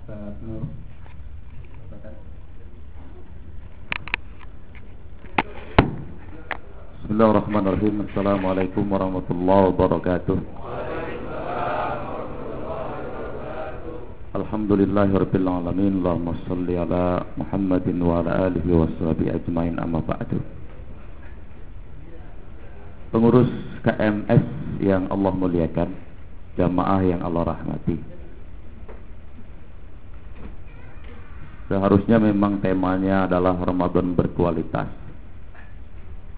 Ustaz Nur. Bismillahirrahmanirrahim. Assalamualaikum warahmatullahi wabarakatuh. Alhamdulillahirabbil alamin. Allahumma shalli ala Muhammadin wa ala alihi washabihi ajmain, amma ba'du. Pengurus KMS yang Allah muliakan, jamaah yang Allah rahmati. Seharusnya memang temanya adalah Ramadan berkualitas.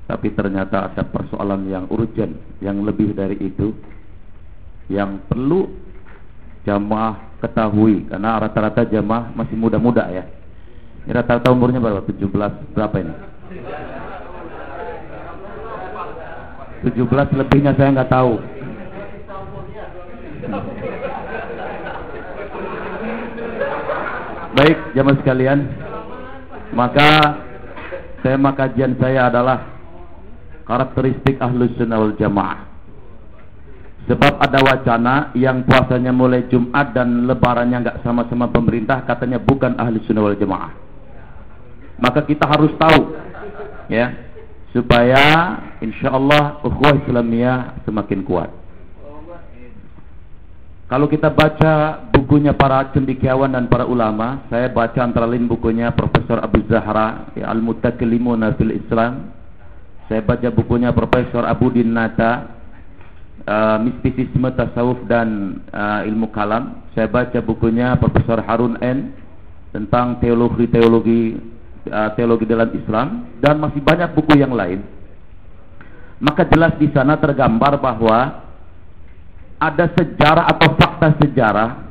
Tapi ternyata ada persoalan yang urgent, yang lebih dari itu, yang perlu jamaah ketahui. Karena rata-rata jamaah masih muda-muda ya. Ini rata-rata umurnya berapa? 17 berapa ini? 17 lebihnya saya nggak tahu. Baik jamaah sekalian, maka tema kajian saya adalah karakteristik Ahlus Sunnah wal Jamaah. Sebab ada wacana yang puasanya mulai Jumat dan lebarannya nggak sama-sama pemerintah, katanya bukan Ahlus Sunnah wal Jamaah. Maka kita harus tahu ya, supaya insyaallah ukhuwah Islamiyah semakin kuat. Kalau kita baca bukunya para cendekiawan dan para ulama, saya baca antara lain bukunya Profesor Abu Zahra ya, Al-Mutakallimuna fil Islam. Saya baca bukunya Profesor Abu Din Nata, Mistisisme Tasawuf dan Ilmu Kalam. Saya baca bukunya Profesor Harun N tentang teologi dalam Islam, dan masih banyak buku yang lain. Maka jelas di sana tergambar bahwa ada sejarah atau fakta sejarah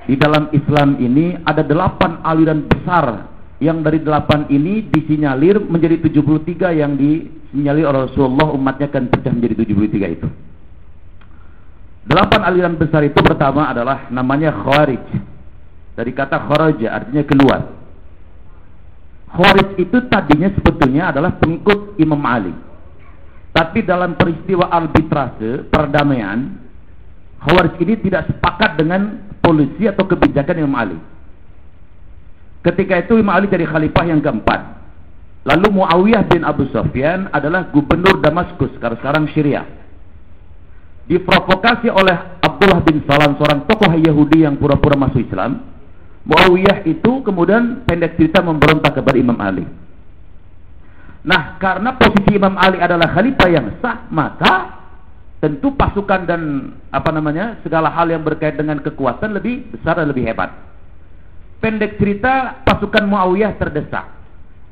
di dalam Islam ini ada 8 aliran besar, yang dari 8 ini disinyalir menjadi 73 yang disinyalir oleh Rasulullah umatnya akan pecah menjadi 73 itu. 8 aliran besar itu pertama adalah namanya Khawarij. Dari kata kharaja artinya keluar. Khawarij itu tadinya sebetulnya adalah pengikut Imam Ali. Tapi dalam peristiwa arbitrase perdamaian, Khawarij ini tidak sepakat dengan polisi atau kebijakan Imam Ali. Ketika itu Imam Ali jadi khalifah yang keempat. Lalu Muawiyah bin Abu Sufyan adalah gubernur Damaskus, sekarang Syria. Diprovokasi oleh Abdullah bin Salam, seorang tokoh Yahudi yang pura-pura masuk Islam. Muawiyah itu kemudian pendek cerita memberontak kepada Imam Ali. Nah, karena posisi Imam Ali adalah khalifah yang sah, maka tentu pasukan dan segala hal yang berkait dengan kekuatan lebih besar dan lebih hebat. Pendek cerita, pasukan Muawiyah terdesak.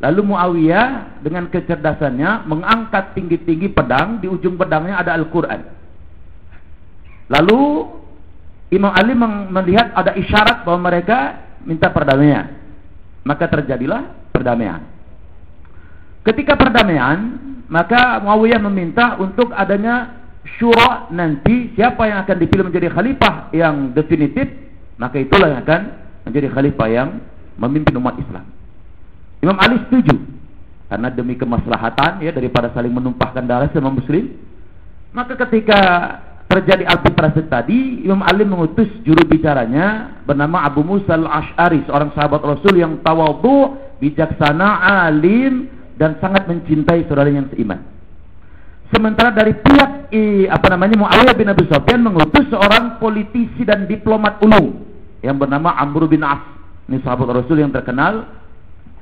Lalu Muawiyah dengan kecerdasannya mengangkat tinggi-tinggi pedang, di ujung pedangnya ada Al-Quran. Lalu Imam Ali melihat ada isyarat bahwa mereka minta perdamaian. Maka terjadilah perdamaian. Ketika perdamaian, maka Muawiyah meminta untuk adanya syura, nanti siapa yang akan dipilih menjadi khalifah yang definitif, maka itulah yang akan menjadi khalifah yang memimpin umat Islam. Imam Ali setuju karena demi kemaslahatan ya, daripada saling menumpahkan darah sama muslim. Maka ketika terjadi arbitrase tadi, Imam Ali mengutus juru bicaranya bernama Abu Musa al-Ash'ari, seorang sahabat Rasul yang tawadhu, bijaksana, alim dan sangat mencintai saudaranya yang seiman. Sementara dari pihak Muawiyah bin Abi Sufyan mengutus seorang politisi dan diplomat ulung yang bernama Amr bin As. Ini sahabat Rasul yang terkenal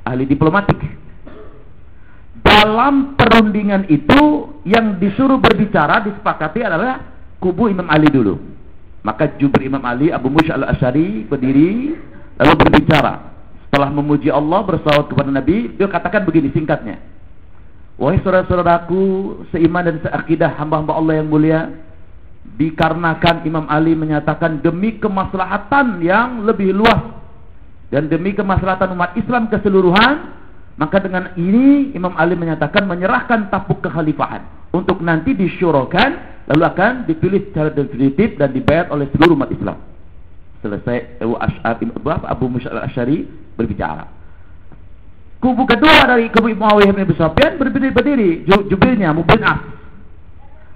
ahli diplomatik. Dalam perundingan itu yang disuruh berbicara, disepakati adalah kubu Imam Ali dulu. Maka jubir Imam Ali, Abu Musa al-Ash'ari, berdiri lalu berbicara. Setelah memuji Allah, bersalawat kepada Nabi, dia katakan begini singkatnya: wahai saudara-saudaraku seiman dan seakidah, hamba-hamba Allah yang mulia, dikarenakan Imam Ali menyatakan demi kemaslahatan yang lebih luas dan demi kemaslahatan umat Islam keseluruhan, maka dengan ini Imam Ali menyatakan menyerahkan tapuk kekhalifahan untuk nanti disyurokan, lalu akan dipilih secara definitif dan dibayar oleh seluruh umat Islam. Selesai Abu Musa al-Ash'ari berbicara. Kubu kedua dari kubu Muawiyah bin Abi Sufyan berdiri jubirnya Amr bin As.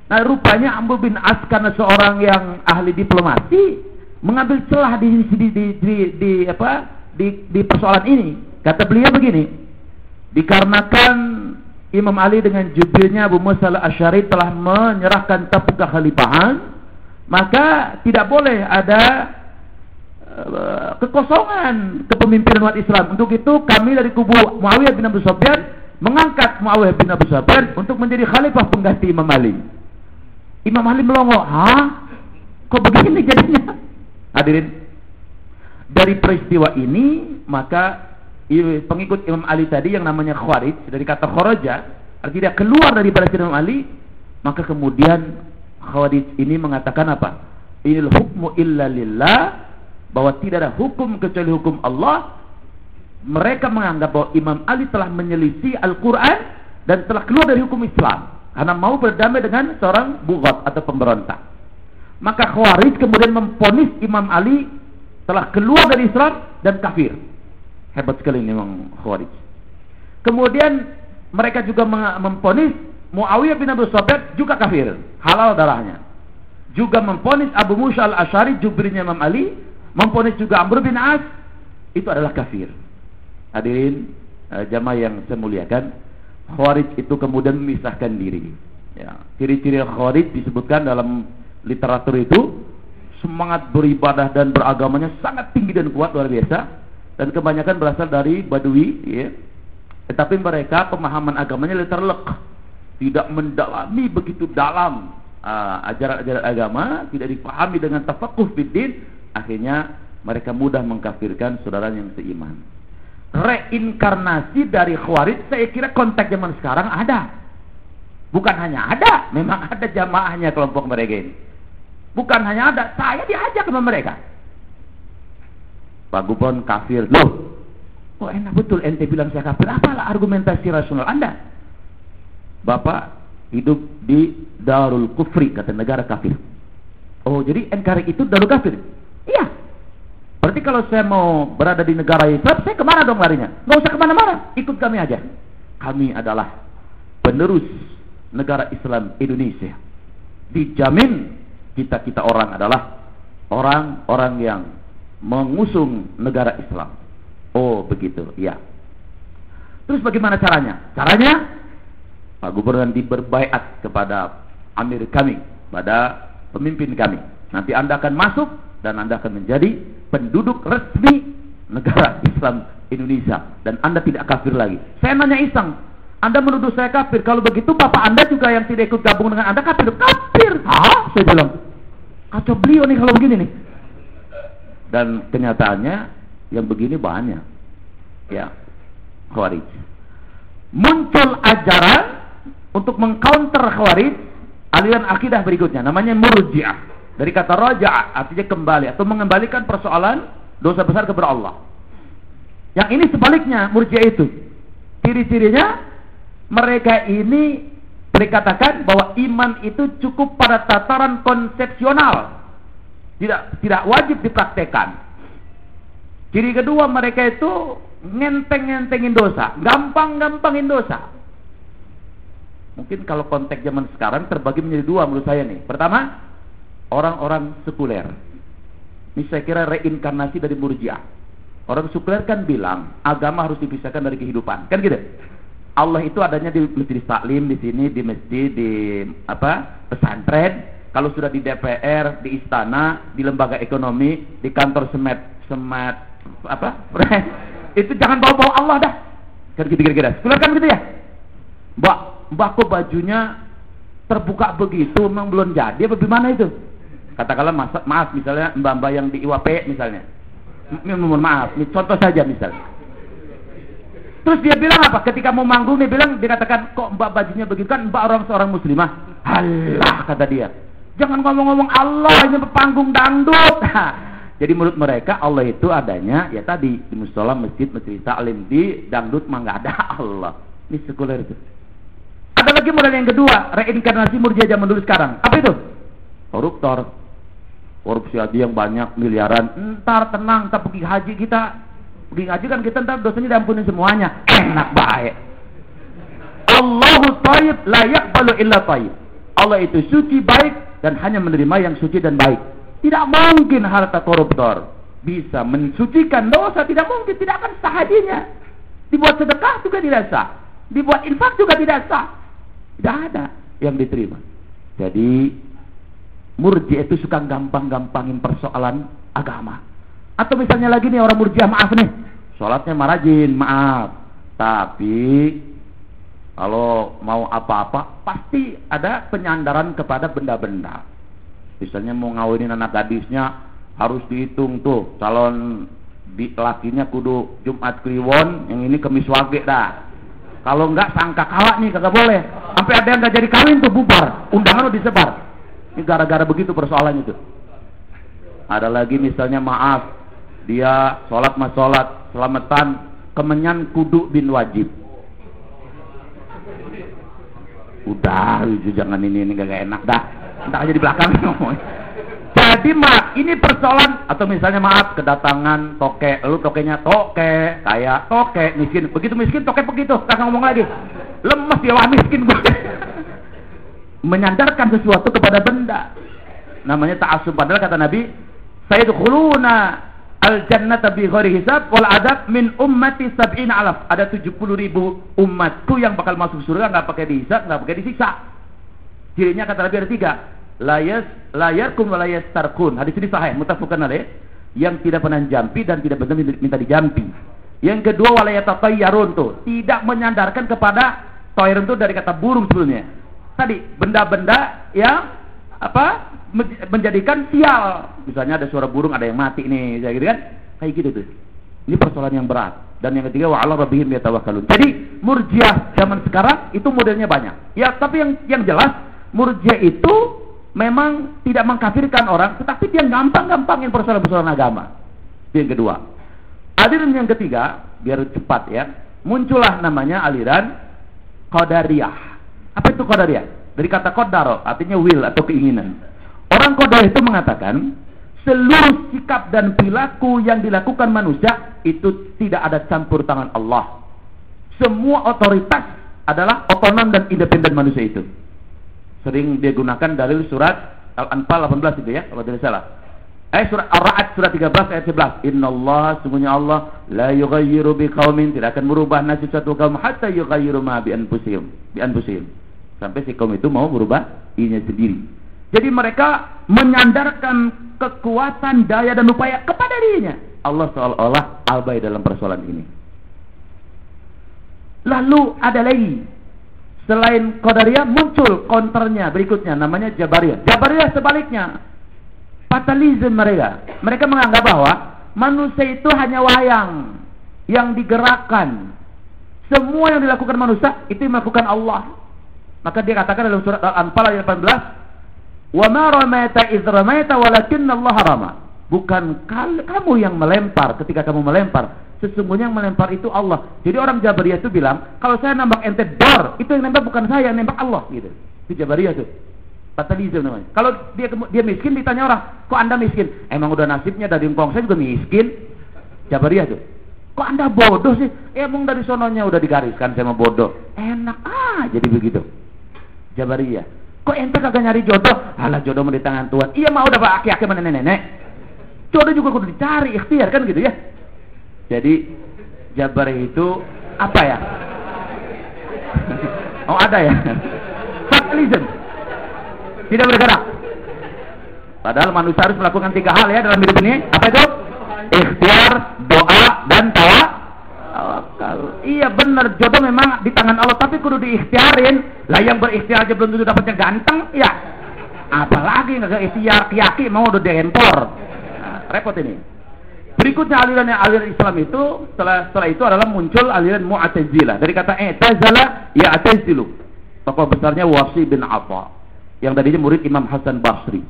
Nah, rupanya Amr bin As karena seorang yang ahli diplomasi, mengambil celah di persoalan ini. Kata beliau begini, dikarenakan Imam Ali dengan jubirnya Abu Musa al-Asy'ari telah menyerahkan tampuk kekhalifahan, maka tidak boleh ada kekosongan kepemimpinan umat Islam. Untuk itu kami dari kubu Muawiyah bin Abi Sufyan mengangkat Muawiyah bin Abi Sufyan untuk menjadi khalifah pengganti Imam Ali. Imam Ali melongo, hah? Kok begini jadinya? Hadirin, dari peristiwa ini maka pengikut Imam Ali tadi yang namanya Khawarij, dari kata kharaja, artinya keluar dari barisan Imam Ali, maka kemudian Khawarij ini mengatakan apa? Inil hukmu illa lillah, bahwa tidak ada hukum kecuali hukum Allah. Mereka menganggap bahwa Imam Ali telah menyelisih Al-Quran dan telah keluar dari hukum Islam karena mau berdamai dengan seorang bughat atau pemberontak. Maka Khawarij kemudian memvonis Imam Ali telah keluar dari Islam dan kafir. Hebat sekali ini memang Khawarij. Kemudian mereka juga memvonis Muawiyah bin Abi Sufyan juga kafir, halal darahnya. Juga memvonis Abu Musa al-Asy'ari jubirnya Imam Ali, memvonis juga Amr bin As, itu adalah kafir. Hadirin jamaah yang saya muliakan, Khawarij itu kemudian memisahkan diri. Ya, ciri-ciri Khawarij disebutkan dalam literatur itu semangat beribadah dan beragamanya sangat tinggi dan kuat, luar biasa. Dan kebanyakan berasal dari Badui, ya. Tetapi mereka pemahaman agamanya letterlek, tidak mendalami begitu dalam ajaran-ajaran agama, tidak dipahami dengan tafaqquh fiddin. Akhirnya mereka mudah mengkafirkan saudara yang seiman. Reinkarnasi dari Khawarij saya kira konteks zaman sekarang ada. Bukan hanya ada, memang ada jamaahnya kelompok mereka ini. Bukan hanya ada, saya diajak sama mereka. Pak Gubon kafir. Loh, kok enak betul ente bilang saya kafir? Apalah argumentasi rasional Anda? Bapak hidup di Darul Kufri, kata negara kafir. Oh, jadi NKRI itu Darul Kafir? Iya. Berarti kalau saya mau berada di negara Islam, saya kemana dong larinya? Nggak usah kemana-mana, ikut kami aja. Kami adalah penerus negara Islam Indonesia. Dijamin kita orang adalah orang-orang yang mengusung negara Islam. Oh begitu, ya. Terus bagaimana caranya? Caranya Pak Gubernur nanti berbaiat kepada amir kami, pada pemimpin kami. Nanti Anda akan masuk dan Anda akan menjadi penduduk resmi negara Islam Indonesia dan Anda tidak kafir lagi. Saya nanya iseng, Anda menuduh saya kafir, kalau begitu Bapak Anda juga yang tidak ikut gabung dengan Anda kafir? Kafir. Hah? Saya bilang, kacau beliau nih kalau begini nih. Dan kenyataannya yang begini banyak. Ya, Khawarij. Muncul ajaran untuk mengcounter Khawarij, aliran akidah berikutnya namanya Murji'ah. Dari kata raja' artinya kembali atau mengembalikan persoalan dosa besar kepada Allah. Yang ini sebaliknya Murji'ah itu. Ciri-cirinya mereka ini dikatakan bahwa iman itu cukup pada tataran konsepsional. Tidak wajib dipraktekkan. Ciri kedua mereka itu ngenteng-ngentengin dosa, gampang-gampangin dosa. Mungkin kalau konteks zaman sekarang terbagi menjadi dua menurut saya nih. Pertama, orang-orang sekuler. Ini saya kira reinkarnasi dari Murji'ah. Orang sekuler kan bilang agama harus dipisahkan dari kehidupan, kan gitu. Allah itu adanya di masjid taklim, di sini, di masjid, di pesantren. Kalau sudah di DPR, di istana, di lembaga ekonomi, di kantor semet itu jangan bawa-bawa Allah dah. Kan gitu kira-kira. Sekuler kan gitu ya. Mbak kok bajunya terbuka begitu, memang belum jadi apa gimana itu? Katakanlah maaf misalnya mbak-mbak yang di IWP misalnya. Mohon maaf, ini contoh saja misalnya. Terus dia bilang apa? Ketika mau manggung dia bilang, dikatakan kok mbak bajunya begitu, kan mbak seorang muslimah. Halah, kata dia. Jangan ngomong-ngomong Allah, ini panggung dangdut. Jadi menurut mereka Allah itu adanya ya tadi di mushola, masjid, majelis taklim. Di dangdut mah nggak ada Allah. Ini sekuler itu. Ada lagi model yang kedua, reinkarnasi Murji'ah zaman dulu sekarang. Apa itu? Koruptor. Korupsi haji yang banyak miliaran. Ntar tenang, ntar pergi haji kita. Pergi haji kan kita ntar dosanya diampuni semuanya. Enak baik. Allahu thayyib la yaqbalu illa thayyib. Allah itu suci baik dan hanya menerima yang suci dan baik. Tidak mungkin harta koruptor bisa mensucikan dosa, tidak mungkin, tidak akan sah hajinya. Dibuat sedekah juga tidak sah, dibuat infak juga tidak sah, tidak ada yang diterima. Jadi Murji'ah itu suka gampang-gampangin persoalan agama. Atau misalnya lagi nih orang Murji'ah, maaf nih, sholatnya marajin, maaf, tapi kalau mau apa-apa pasti ada penyandaran kepada benda-benda. Misalnya mau ngawinin anak gadisnya, harus dihitung tuh calon lakinya kudu Jumat Kliwon, yang ini Kemis Wage dah. Kalau enggak sangka kalah nih, kagak boleh. Sampai ada yang enggak jadi kawin tuh bubar, undangan udah disebar. Ini gara-gara begitu persoalannya tuh. Ada lagi misalnya maaf, dia sholat mas sholat, selamatan kemenyan kudu bin wajib. Udah, jangan ini gak enak dah. Entar aja di belakang ngomong. Jadi maaf, ini persoalan. Atau misalnya maaf, kedatangan toke, lu tokenya toke, kayak toke, miskin. Begitu miskin, toke begitu, kagak ngomong lagi. Lemes dia, wah miskin gue. Menyandarkan sesuatu kepada benda. Namanya ta'assub. Padahal kata Nabi, sayadkhuluna al-jannata bi ghairi hisab wal adab min ummati 70 alaf. Ada 70.000 umatku yang bakal masuk surga enggak pakai dihisab, enggak pakai disiksa. Cirinya kata Nabi ada 3. Layarkum wa layastarkun. Hadis ini sahih, muttafaqun alaih. Yang tidak pernah jampi dan tidak pernah minta dijampi. Yang kedua walayatatayyarun tuh, tidak menyandarkan kepada tayyarun itu dari kata burung sebelumnya. Tadi benda-benda yang apa? Menjadikan sial. Misalnya ada suara burung, ada yang mati nih, kayak gitu kan? Kayak gitu tuh. Ini persoalan yang berat. Dan yang ketiga wa 'ala rabbihim yatawakkalun. Jadi Murji'ah zaman sekarang itu modelnya banyak. Ya, tapi yang jelas Murji'ah itu memang tidak mengkafirkan orang, tetapi dia gampang-gampangin persoalan-persoalan agama. Itu yang kedua. Aliran yang ketiga, biar cepat ya, muncullah namanya aliran Qadariyah. Apa itu Qadariyah? Dari kata qadar, artinya will atau keinginan. Orang Qadariyah itu mengatakan seluruh sikap dan perilaku yang dilakukan manusia itu tidak ada campur tangan Allah. Semua otoritas adalah otonom dan independen manusia itu. Sering dia gunakan dalil surat Al-Anfal 18 itu ya, kalau tidak salah. Surat Ar-Ra'd surat 13 ayat 11. Innallaha, sungguhnya Allah la yughayyiru biqaumin, tidak akan merubah nasib suatu kaum hatta yughayyiru ma bi anfusihim. Sampai si kaum itu mau merubah dirinya sendiri. Jadi mereka menyandarkan kekuatan, daya dan upaya kepada dirinya. Allah seolah-olah abai dalam persoalan ini. Lalu ada lagi, selain Qadariyah muncul counternya berikutnya, namanya Jabariyah. Jabariyah sebaliknya, fatalisme mereka. Mereka menganggap bahwa manusia itu hanya wayang yang digerakkan. Semua yang dilakukan manusia itu melakukan Allah. Maka dia katakan dalam surat Al-Anfal ayat 18, "Wa ma ramaita idz ramaita walakinna Allah rama." Bukan kamu yang melempar ketika kamu melempar, sesungguhnya yang melempar itu Allah. Jadi orang Jabariyah itu bilang, kalau saya nembak ente dor, itu yang nembak bukan saya, yang nembak Allah gitu. Itu Jabariyah tuh. Fatalisme namanya. Kalau dia miskin, ditanya orang, kok anda miskin? Emang udah nasibnya dari engkong, saya juga miskin. Jabariyah tuh. Kok anda bodoh sih? Emang dari sononya udah digariskan saya mau bodoh. Enak jadi begitu. Jabariyah. Kok ente kagak nyari jodoh? Alah, jodoh mau di tangan Tuhan. Iya mah udah pak aki-aki sama nenek-nenek. Jodoh juga kudu dicari, ikhtiar kan gitu ya. Jadi Jabariyah itu apa ya? Oh ada ya. Fatalisme. Tidak bergerak. Padahal manusia harus melakukan 3 hal ya dalam hidup ini. Apa itu? Ikhtiar, doa, dan tawakal. Iya benar, jodoh memang di tangan Allah, tapi kudu diikhtiarin. Lah yang berikhtiar aja belum tentu dapatnya ganteng, ya. Apalagi nggak ikhtiar, kiyaki mau udah dempor. Nah, repot ini. Berikutnya aliran Islam itu setelah itu adalah muncul aliran Mu'tazilah. Dari kata i'tazala ya'tazilu. Tokoh besarnya Wasi bin Atha, yang tadinya murid Imam Hasan Basri.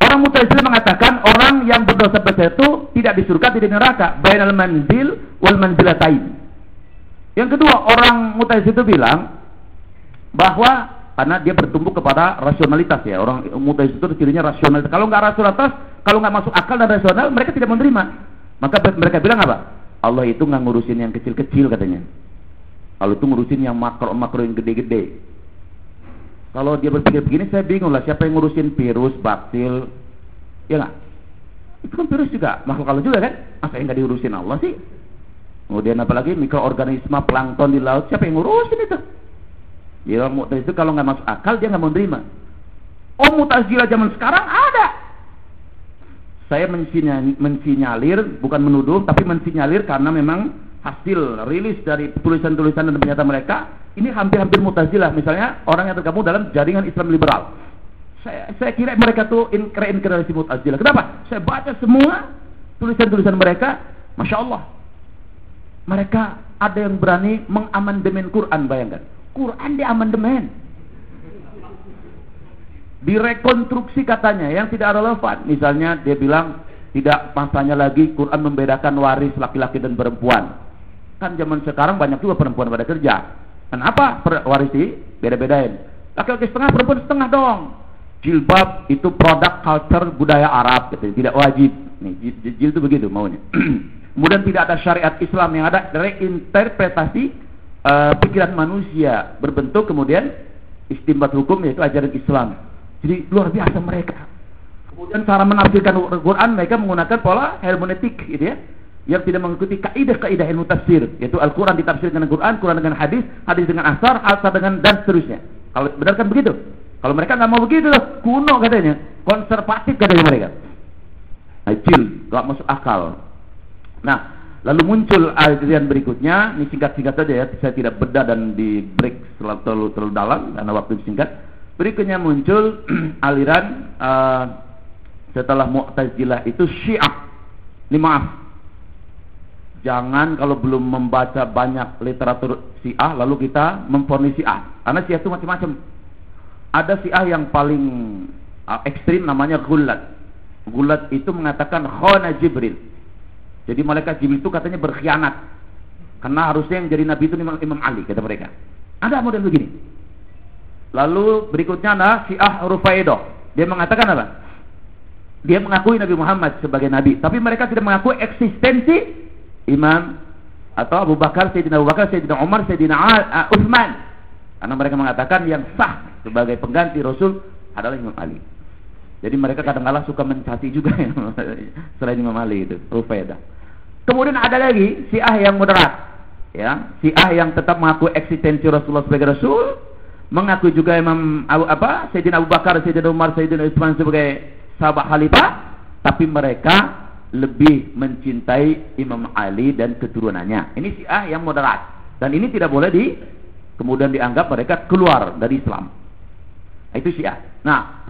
Orang Mu'tazilah mengatakan orang yang berdosa besar itu tidak di surga, tidak di neraka. Bainal manzil wal manzilatain. Yang kedua, orang Mu'tazilah itu bilang bahwa karena dia bertumbuh kepada rasionalitas ya. Orang Mu'tazilah itu cirinya rasionalitas. Kalau nggak rasionalitas, kalau nggak masuk akal dan rasional, mereka tidak menerima. Maka mereka bilang apa? Allah itu nggak ngurusin yang kecil-kecil katanya. Allah itu ngurusin yang makro yang gede-gede. Kalau dia berpikir begini, saya bingung lah siapa yang ngurusin virus, baktil, ya nggak? Itu kan virus juga, makhluk Allah juga kan? Masa yang nggak diurusin Allah sih? Kemudian apalagi mikroorganisme plankton di laut, siapa yang ngurusin itu? Ya Mu'tazilah itu kalau nggak masuk akal dia nggak mau terima. Oh Mu'tazilah zaman sekarang ada. Saya mensinyalir, bukan menuduh, tapi mensinyalir karena memang hasil rilis dari tulisan-tulisan dan pernyataan mereka ini hampir-hampir Mu'tazilah. Misalnya orang yang tergabung dalam jaringan Islam liberal. Saya kira mereka tuh reinkarnasi Mu'tazilah. Kenapa? Saya baca semua tulisan-tulisan mereka, Masya Allah. Mereka ada yang berani mengamandemen Quran, bayangkan. Quran diamandemen. Direkonstruksi katanya yang tidak relevan. Misalnya dia bilang tidak masanya lagi Quran membedakan waris laki-laki dan perempuan. Kan zaman sekarang banyak juga perempuan pada kerja. Kenapa waris di beda-bedain? Laki-laki setengah, perempuan setengah dong. Jilbab itu produk culture budaya Arab, gitu. Tidak wajib. Nih, jilbab itu begitu maunya. Kemudian tidak ada syariat Islam, yang ada reinterpretasi pikiran manusia berbentuk kemudian istinbat hukum, yaitu ajaran Islam. Jadi luar biasa mereka. Kemudian cara menafsirkan Al-Quran mereka menggunakan pola hermeneutik, gitu ya, yang tidak mengikuti kaidah-kaidah ilmu tafsir, yaitu Al-Quran ditafsirkan dengan Quran, Quran dengan hadis, hadis dengan asar, asar dengan dan seterusnya. Kalau benar kan begitu. Kalau mereka nggak mau begitu, kuno katanya, konservatif katanya mereka. Ajil, nggak masuk akal. Nah, lalu muncul aliran berikutnya, ini singkat-singkat saja ya, saya tidak bedah dan di break terlalu dalam karena waktu singkat. Berikutnya muncul aliran setelah Mu'tazilah itu Syiah. Ini maaf, jangan kalau belum membaca banyak literatur Syiah lalu kita memvonis Syiah, karena Syiah itu macam-macam. Ada Syiah yang paling ekstrim namanya Ghulat. Ghulat itu mengatakan khana Jibril. Jadi malaikat Jibril itu katanya berkhianat. Karena harusnya yang jadi nabi itu Imam Ali, kata mereka. Ada model begini. Lalu berikutnya ada Syiah Rufaidah. Dia mengatakan apa? Dia mengakui Nabi Muhammad sebagai nabi, tapi mereka tidak mengakui eksistensi Imam atau Abu Bakar, Sayyidina Abu Bakar, Sayyidina Umar, Sayyidina Utsman. Karena mereka mengatakan yang sah sebagai pengganti Rasul adalah Imam Ali. Jadi mereka kadang-kala suka mencaci juga ya, selain Imam Ali itu, Rufaidah. Kemudian ada lagi Syiah yang moderat, ya, Syiah yang tetap mengakui eksistensi Rasulullah sebagai Rasul, mengakui juga Sayyidina Abu Bakar, Sayyidina Umar, Sayyidina Utsman sebagai sahabat khalifah, tapi mereka lebih mencintai Imam Ali dan keturunannya. Ini Syiah yang moderat, dan ini tidak boleh kemudian dianggap mereka keluar dari Islam. Itu Syiah. Nah,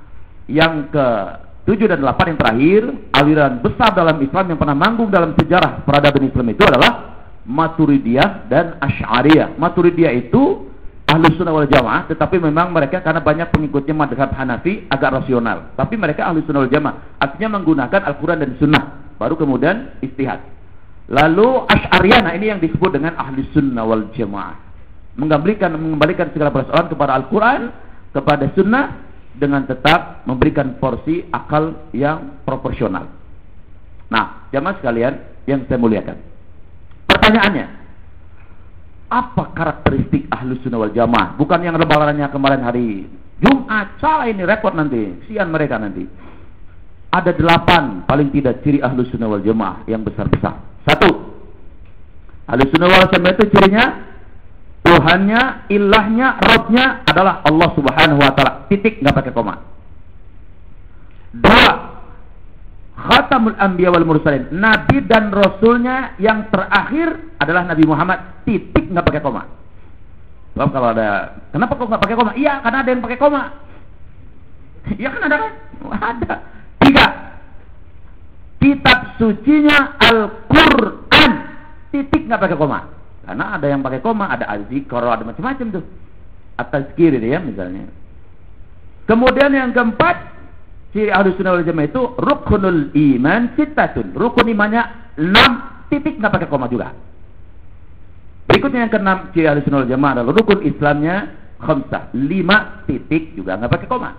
yang ke-7 dan 8 yang terakhir, aliran besar dalam Islam yang pernah manggung dalam sejarah peradaban Islam itu adalah Maturidiyah dan Asy'ariyah. Maturidiyah itu Ahlus Sunnah wal Jamaah, tetapi memang mereka karena banyak pengikutnya mazhab Hanafi agak rasional. Tapi mereka Ahlus Sunnah wal Jamaah, artinya menggunakan Al-Quran dan Sunnah, baru kemudian istihad. Lalu Asy'ariyah, nah ini yang disebut dengan Ahlus Sunnah wal Jamaah. Mengembalikan segala persoalan kepada Al-Quran, kepada Sunnah, dengan tetap memberikan porsi akal yang proporsional. Nah, jamaah sekalian yang saya muliakan, pertanyaannya, apa karakteristik Ahlus Sunnah wal Jamaah? Bukan yang lebarannya kemarin hari Jumat, salah ini, repot nanti, sian mereka nanti. Ada 8 paling tidak ciri Ahlus Sunnah wal Jamaah yang besar-besar. 1, Ahlus Sunnah wal Jamaah itu cirinya Tuhannya, ilahnya, Rabbnya adalah Allah Subhanahu wa Ta'ala. Titik, nggak pakai koma. 2, Khatamul Anbiya wal Mursalin. Nabi dan Rasulnya yang terakhir adalah Nabi Muhammad. Titik, nggak pakai koma. Sebab kalau ada, kenapa kok nggak pakai koma? Iya, karena ada yang pakai koma. Iya kan ada kan? Ada. 3, kitab sucinya Al-Quran. Titik, nggak pakai koma. Karena ada yang pakai koma, ada al-zikr, ada macam-macam tuh. At-tazkir itu ya misalnya. Kemudian yang keempat, ciri Ahlus Sunnah wal Jamaah itu rukunul iman sittatun. Rukun imannya 6, titik nggak pakai koma juga. Berikutnya yang ke-6, ciri Ahlus Sunnah wal Jamaah adalah rukun Islamnya khamsah, 5, titik juga nggak pakai koma.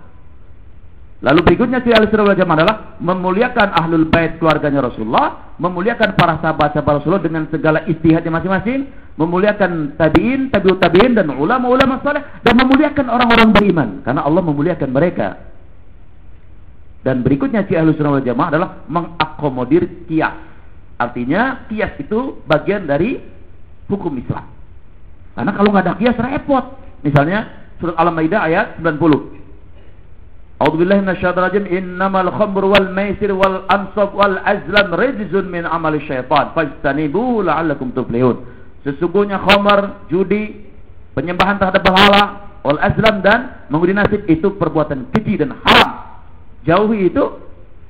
Lalu berikutnya ciri Ahlus Sunnah wal Jamaah adalah memuliakan Ahlul Bait keluarganya Rasulullah, memuliakan para sahabat-sahabat Rasulullah dengan segala ijtihadnya masing-masing, memuliakan tabi'in, tabi'ut tabi'in dan ulama-ulama saleh, dan memuliakan orang-orang beriman karena Allah memuliakan mereka. Dan berikutnya ciri Ahlussunnah wal Jamaah adalah mengakomodir qiyas. Artinya qiyas itu bagian dari hukum Islam. Karena kalau nggak ada qiyas repot. Misalnya surat Al-Maidah ayat 90. A'udzubillahi minasyaitonir rajim. Innamal khamru wal maisir wal ansab wal azlam rijzun min amali syaitan fajtanibuhu la'allakum tuflihun. Sesungguhnya khamar, judi, penyembahan terhadap berhala, wal azlam dan mengundi nasib itu perbuatan keji dan haram. Jauhi itu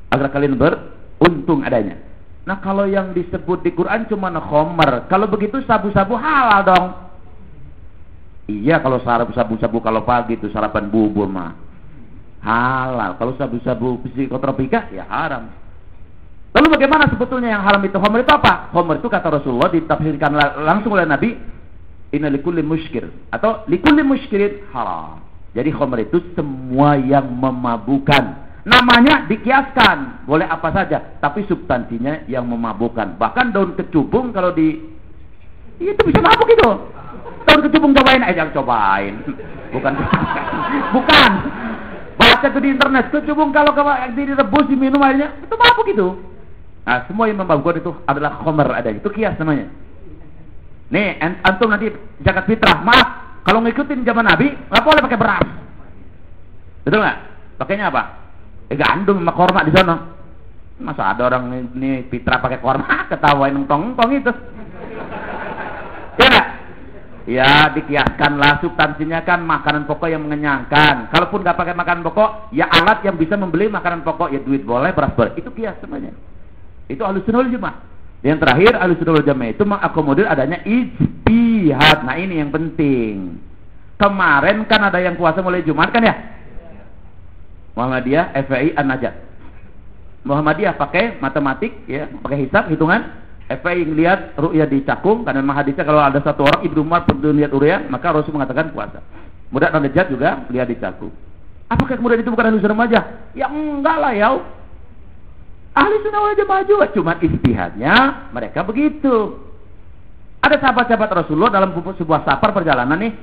agar kalian beruntung adanya. Nah, kalau yang disebut di Quran cuma khamar, kalau begitu sabu-sabu halal dong. Iya, kalau sabu-sabu kalau pagi itu sarapan bubur mah halal. Kalau sabu-sabu psikotropika ya haram. Lalu bagaimana sebetulnya yang haram itu? Khamar itu apa? Khamar itu kata Rasulullah ditafsirkan langsung oleh Nabi, inna likulli muskir atau likulli muskirin haram. Jadi khamar itu semua yang memabukkan. Namanya dikiaskan, boleh apa saja, tapi substansinya yang memabukkan. Bahkan daun kecubung kalau itu bisa mabuk itu. Daun kecubung cobain aja, cobain. Bukan. Baca tuh di internet, kecubung kalau direbus diminum airnya, itu mabuk itu. Nah, semua yang memabukkan itu adalah khamar adanya. Itu kias namanya. Nih, antum nanti zakat fitrah, maaf, kalau ngikutin zaman Nabi, nggak boleh pakai beras. Betul nggak? Pakainya apa? Gandum sama korma di sana. Masa ada orang ini fitrah pakai korma, ketawain entong-entong itu. Ya nggak? Ya dikiaskanlah, substansinya kan makanan pokok yang mengenyangkan. Kalaupun nggak pakai makanan pokok, ya alat yang bisa membeli makanan pokok, ya duit boleh, beras boleh. Itu kias semuanya. Itu Ahlussunnah wal Jamaah. Yang terakhir Ahlussunnah wal Jamaah itu mengakomodir adanya ijtihad. Nah, ini yang penting. Kemarin kan ada yang puasa mulai Jumat kan ya? Muhammadiyah, FPI, An-Najat. Muhammadiyah pakai matematik, ya, pakai hisab, hitungan. FPI lihat ru'yah di cakung, karena memang hadisnya kalau ada satu orang Ibnu Umar pernah lihat ru'yah, maka Rasul mengatakan puasa. Mudah An-Najat juga lihat di cakung. Apakah kemudian itu bukan Ahlussunnah wal Jamaah? Ya enggak lah ya. Ahlussunnah wal Jamaah juga, cuma ijtihadnya mereka begitu. Ada sahabat-sahabat Rasulullah dalam sebuah safar perjalanan nih.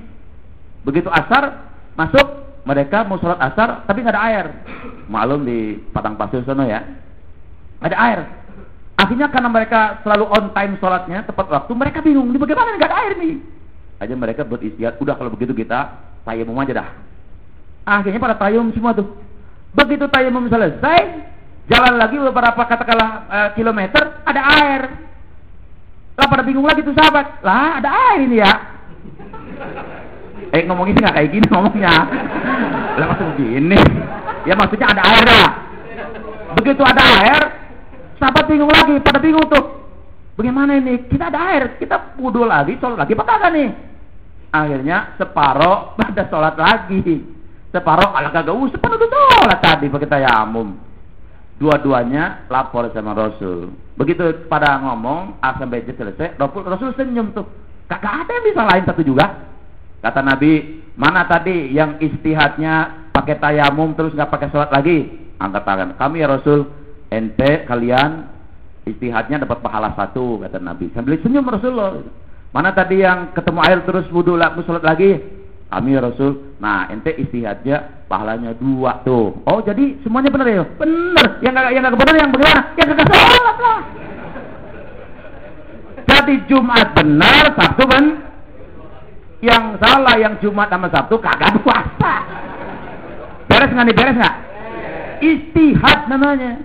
Begitu asar masuk, mereka mau sholat asar tapi nggak ada air. Maklum di padang pasir sana ya, nggak ada air. Akhirnya karena mereka selalu on time sholatnya tepat waktu, mereka bingung, ini bagaimana nggak ada air nih. Aja mereka beristihad, udah kalau begitu kita tayamum aja dah. Akhirnya pada tayamum semua tuh. Begitu tayamum selesai, jalan lagi beberapa katakanlah kilometer, ada air. Lah pada bingung lagi tuh sahabat, lah ada air ini ya. Ngomong ini nggak kayak gini ngomongnya. Lah maksud gini. Ya maksudnya ada air lah. Begitu ada air, sahabat bingung lagi, pada bingung tuh. Bagaimana ini? Kita ada air, kita wudu lagi, sholat lagi, apa kagak nih? Akhirnya separoh pada sholat lagi. Separoh ala kagak usah, pada sholat tadi pakai tayamum. Dua-duanya lapor sama Rasul. Begitu pada ngomong, A sampai Z selesai, Rasul senyum tuh. Kagak ada yang bisa lain satu juga. Kata Nabi, mana tadi yang istihadnya pakai tayamum terus nggak pakai sholat lagi? Angkat tangan. Kami ya Rasul, ente kalian istihadnya dapat pahala 1, kata Nabi. Sambil senyum Rasulullah. Mana tadi yang ketemu air terus wudu sholat lagi? Kami ya Rasul. Nah, ente istihadnya pahalanya 2 tuh. Oh, jadi semuanya benar ya? Benar. Yang nggak benar yang bagaimana? Yang nggak sholat lah. Jadi Jumat benar, Sabtu benar. Yang salah yang Jumat sama Sabtu kagak puasa. Beres nggak nih? Beres nggak? Istihad namanya.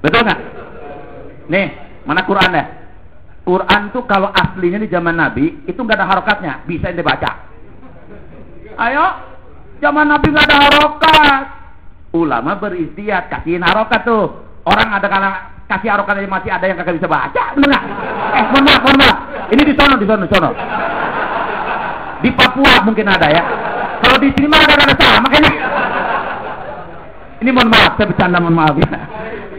Betul nggak? Nih, mana Quran ya? Quran tuh kalau aslinya di zaman Nabi itu nggak ada harokatnya, bisa ente baca. Ayo, zaman Nabi nggak ada harokat. Ulama beristihad, kasihin harokat tuh. Orang ada kalau kasih harokat aja masih ada yang kagak bisa baca, bener nggak? Mohon maaf. Ini di sono. Di Papua mungkin ada ya. Kalau di sini mah ada salah, makanya. Ini mohon maaf, saya bercanda, mohon maaf ya.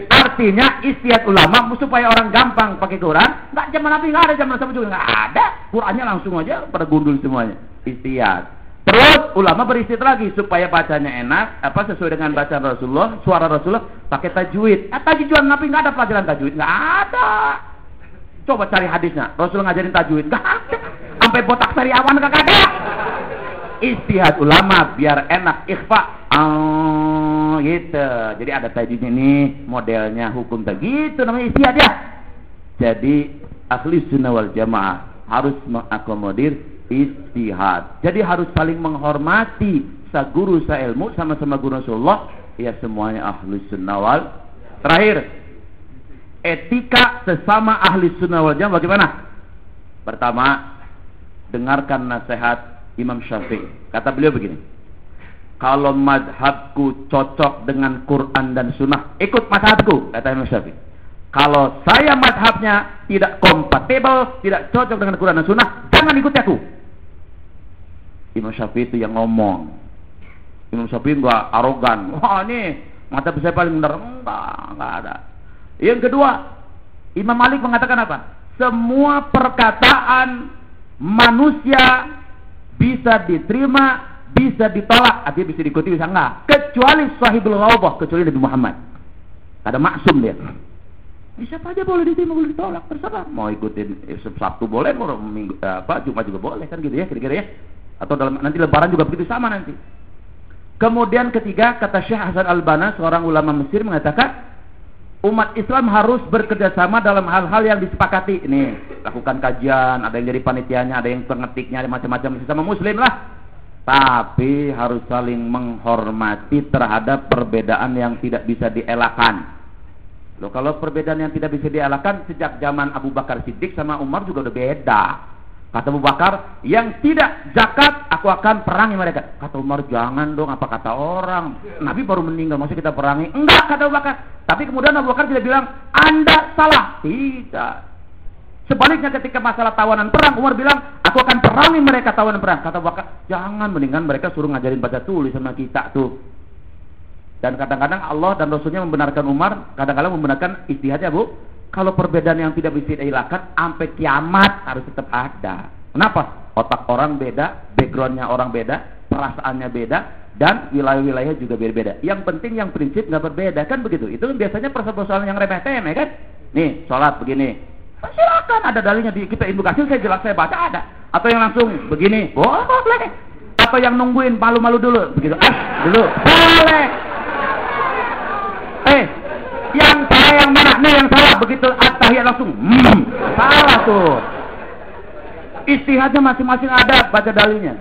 Artinya istihad ulama supaya orang gampang pakai Quran. Nggak zaman Nabi nggak ada, zaman Nabi juga nggak ada. Qurannya langsung aja pada gundul semuanya. Istihad. Terus ulama beristihad lagi supaya bacanya enak, sesuai dengan bacaan Rasulullah, suara Rasulullah, pakai tajwid. Tajwid Nabi nggak ada pelajaran tajwid, nggak ada. Coba cari hadisnya, Rasul ngajarin tajwid, nggak ada. Sampai botak sariawan nggak ada. Istihad ulama biar enak, ikhfa. gitu. Jadi ada tadi ini modelnya hukum begitu namanya ijtihad ya. Jadi ahli sunnah wal jamaah harus mengakomodir ijtihad. Jadi harus saling menghormati saguru sailmu sama-sama guru Rasulullah. Ya semuanya ahli sunnah wal. Terakhir, etika sesama ahli sunnah wal jamaah bagaimana? Pertama, dengarkan nasihat Imam Syafi'i. Kata beliau begini, kalau madhabku cocok dengan Quran dan Sunnah, ikut madhabku, kata Imam Syafi'i. Kalau saya madhabnya tidak kompatibel, tidak cocok dengan Quran dan Sunnah, jangan ikuti aku. Imam Syafi'i itu yang ngomong. Imam Syafi'i enggak arogan. Wah ini madhab saya paling benar. Enggak ada. Yang kedua, Imam Malik mengatakan apa? Semua perkataan manusia bisa diterima, bisa ditolak, artinya bisa diikuti, bisa enggak, kecuali sahibul ghaubah, kecuali Nabi Muhammad. Ada maksum dia. Bisa aja boleh diterima, boleh ditolak, terserah. Mau ikutin Sabtu boleh, mau minggu Jumat juga boleh, kan gitu ya, kira-kira ya. Atau dalam nanti Lebaran juga begitu sama nanti. Kemudian ketiga, kata Syekh Hasan Al-Banna, seorang ulama Mesir mengatakan, umat Islam harus bekerjasama dalam hal-hal yang disepakati. Ini lakukan kajian, ada yang jadi panitianya, ada yang pengetiknya, ada macam-macam sesama Muslim lah. Tapi harus saling menghormati terhadap perbedaan yang tidak bisa dielakkan. Loh, kalau perbedaan yang tidak bisa dielakkan sejak zaman Abu Bakar Siddiq sama Umar juga udah beda. Kata Abu Bakar, yang tidak zakat aku akan perangi mereka. Kata Umar, jangan dong, apa kata orang? Nabi baru meninggal, masih kita perangi? Enggak, kata Abu Bakar. Tapi kemudian Abu Bakar tidak bilang, Anda salah. Tidak. Sebaliknya ketika masalah tawanan perang, Umar bilang, aku akan perangi mereka tawanan perang. Kata Abu Bakar, jangan, mendingan mereka suruh ngajarin baca tulis sama kita tuh. Dan kadang-kadang Allah dan Rasulnya membenarkan Umar, kadang-kadang membenarkan ijtihadnya, Bu. Kalau perbedaan yang tidak bisa dihilangkan sampai kiamat harus tetap ada. Kenapa? Otak orang beda, backgroundnya orang beda, perasaannya beda, dan wilayah-wilayah juga beda-beda. Yang penting yang prinsip nggak berbeda, kan begitu. Itu kan biasanya persoalan yang remeh-temeh kan. Nih, sholat begini, silakan, ada dalilnya di kita indukasi, saya jelas saya baca ada. Atau yang langsung begini, boleh. Atau yang nungguin malu-malu dulu, begitu, dulu, boleh. Yang salah yang mana? Nih yang salah, begitu at-tahiyat langsung salah tuh. Ijtihadnya masing-masing ada, baca dalilnya.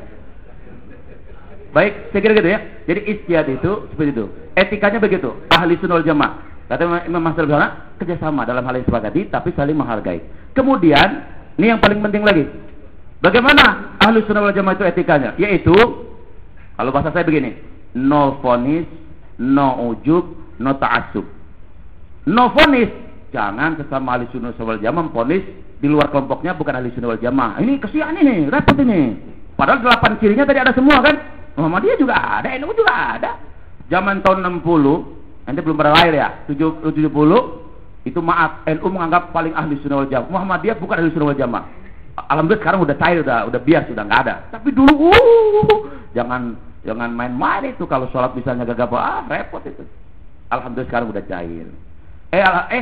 Baik, saya kira gitu ya. Jadi ijtihad itu seperti itu. Etikanya begitu. Ahli sunnah wal jamaah. Kata Imam Masdar Al-Ghana, kerjasama dalam hal yang sepakati, tapi saling menghargai. Kemudian, ini yang paling penting lagi. Bagaimana ahli sunnah wal jamaah itu etikanya? Yaitu, kalau bahasa saya begini, no vonis, no ujub, no ta'assub. No vonis, jangan sesama ahli sunnah wal jamaah memvonis di luar kelompoknya bukan ahli sunnah wal jamaah. Ini kesian ini, repot ini. Padahal 8 cirinya tadi ada semua kan. Muhammadiyah juga ada, NU juga ada. Zaman tahun 60, nanti belum pada lahir ya, 70 itu maaf, NU menganggap paling ahli sunnah wal jamaah. Muhammadiyah bukan ahli sunnah wal jamaah. Alhamdulillah sekarang udah cair, udah bias, sudah nggak ada. Tapi dulu, jangan main-main itu kalau sholat misalnya gagap, repot itu. Alhamdulillah sekarang udah cair.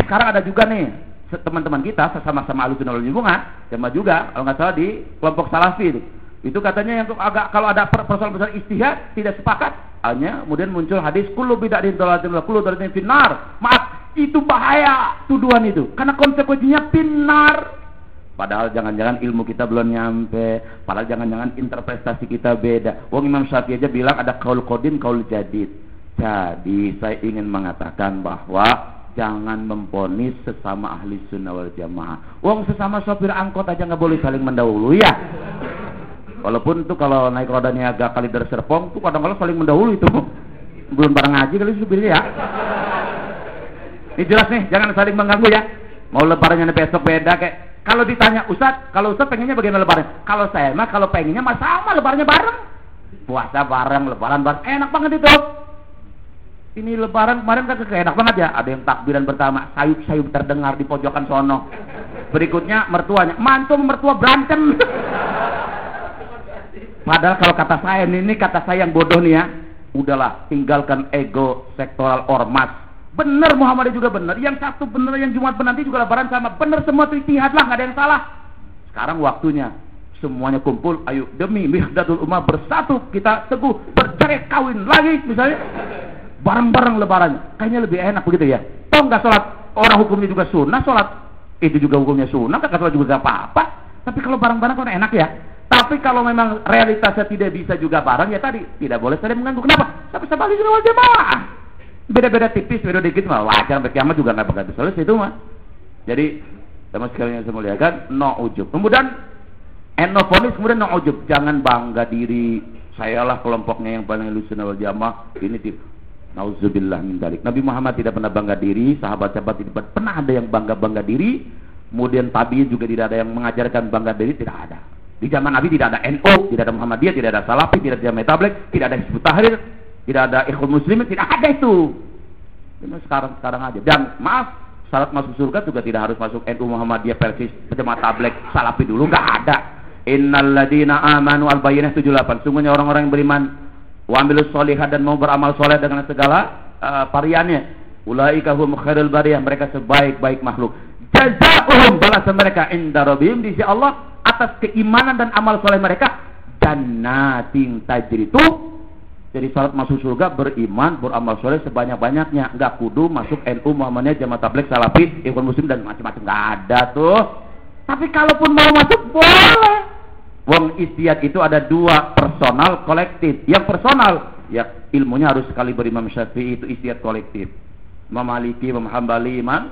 Sekarang ada juga nih teman-teman kita sama-sama ahli sunnah wal jamaah juga, kalau nggak salah di kelompok salafi itu katanya yang kalau ada persoalan ijtihad tidak sepakat, hanya kemudian muncul hadis kullu bid'atin dhalalatin wa kullu dhalalatin finnar. Maaf, itu bahaya tuduhan itu karena konsekuensinya finnar. Padahal jangan-jangan ilmu kita belum nyampe, padahal jangan-jangan interpretasi kita beda. Wong Imam Syafi'i aja bilang ada qaul qadim, qaul jadid. Jadi saya ingin mengatakan bahwa jangan memponis sesama ahli sunnah wal jamaah. Wong sesama sopir angkot aja nggak boleh saling mendahului ya. Walaupun tuh kalau naik roda niaga kali dari Serpong tuh kadang-kadang saling mendahului itu. Belum bareng ngaji kali supirnya ya. Ini jelas nih, jangan saling mengganggu ya. Mau lebarannya besok beda kayak. Kalau ditanya Ustadz, kalau Ustadz pengennya bagaimana lebaran? Kalau saya mah kalau pengennya mah sama lebarannya bareng. Puasa bareng, lebaran bareng, enak banget itu. Ini lebaran kemarin kan enak banget ya. Ada yang takbiran pertama, sayup-sayup terdengar di pojokan sono. Berikutnya mertuanya, mantu mertua berantem. Padahal kalau kata saya ini kata saya yang bodoh nih ya. Udahlah, tinggalkan ego sektoral ormas. Bener Muhammadiyah juga bener. Yang satu bener, yang Jumat nanti juga lebaran sama. Bener semua, ijtihad lah, nggak ada yang salah. Sekarang waktunya semuanya kumpul, ayo demi Mihdadul Ummah bersatu, kita teguh bercerai kawin lagi misalnya. bareng-bareng lebaran. Kayaknya lebih enak begitu ya. Toh nggak sholat, orang hukumnya juga sunnah, sholat itu juga hukumnya sunnah, kan sholat juga nggak apa-apa. Tapi kalau bareng-bareng kan enak ya. Tapi kalau memang realitasnya tidak bisa juga bareng, ya tadi tidak boleh saling mengganggu. Kenapa? Sama-sama ahli sunnah wal jamaah. Beda-beda tipis, beda dikit mah wajar, sampai kiamat juga nggak bakal selesai itu mah. Jadi teman sekalian yang saya muliakan, no ujub. Kemudian enofonis, kemudian no ujub. Jangan bangga diri, sayalah kelompoknya yang paling ahli sunnah wal jamaah. Ini nauzubillah min dzalik. Nabi Muhammad tidak pernah bangga diri, sahabat-sahabat tidak pernah ada yang bangga-bangga diri. Kemudian tabi'in juga tidak ada yang mengajarkan bangga diri, tidak ada. Di zaman Nabi tidak ada NU, tidak ada Muhammadiyah, tidak ada Salafi, tidak ada Jamaah Tabligh, tidak ada Hizbut Tahrir, tidak ada Ikhwan Muslimin, tidak ada itu. Cuma sekarang aja. Dan maaf, syarat masuk surga juga tidak harus masuk NU, Muhammadiyah, Persis, Jamaah Tabligh, Salafi dulu, enggak ada. Innal ladzina amanu al-bayyinah 78. Sungguhnya orang-orang yang beriman wa amilus sholihat dan mau beramal soleh dengan segala variannya. Ulaika hum khairul bariyah, mereka sebaik-baik makhluk. Jazaohum, balasan mereka inda rabbihim, di sisi Allah atas keimanan dan amal soleh mereka, jannatin tajri. Itu jadi syarat masuk surga beriman, beramal soleh sebanyak-banyaknya. Enggak kudu masuk NU, Muhammadiyah, Jamaah Tabligh, Salafi, Ikhwan Muslim dan macam-macam, enggak ada tuh. Tapi kalaupun mau masuk boleh. Wong istihad itu ada dua, personal, kolektif. Yang personal ya ilmunya harus sekali berimam Syafi'i, itu istihad kolektif. Imam Maliki, Imam Hambali, Imam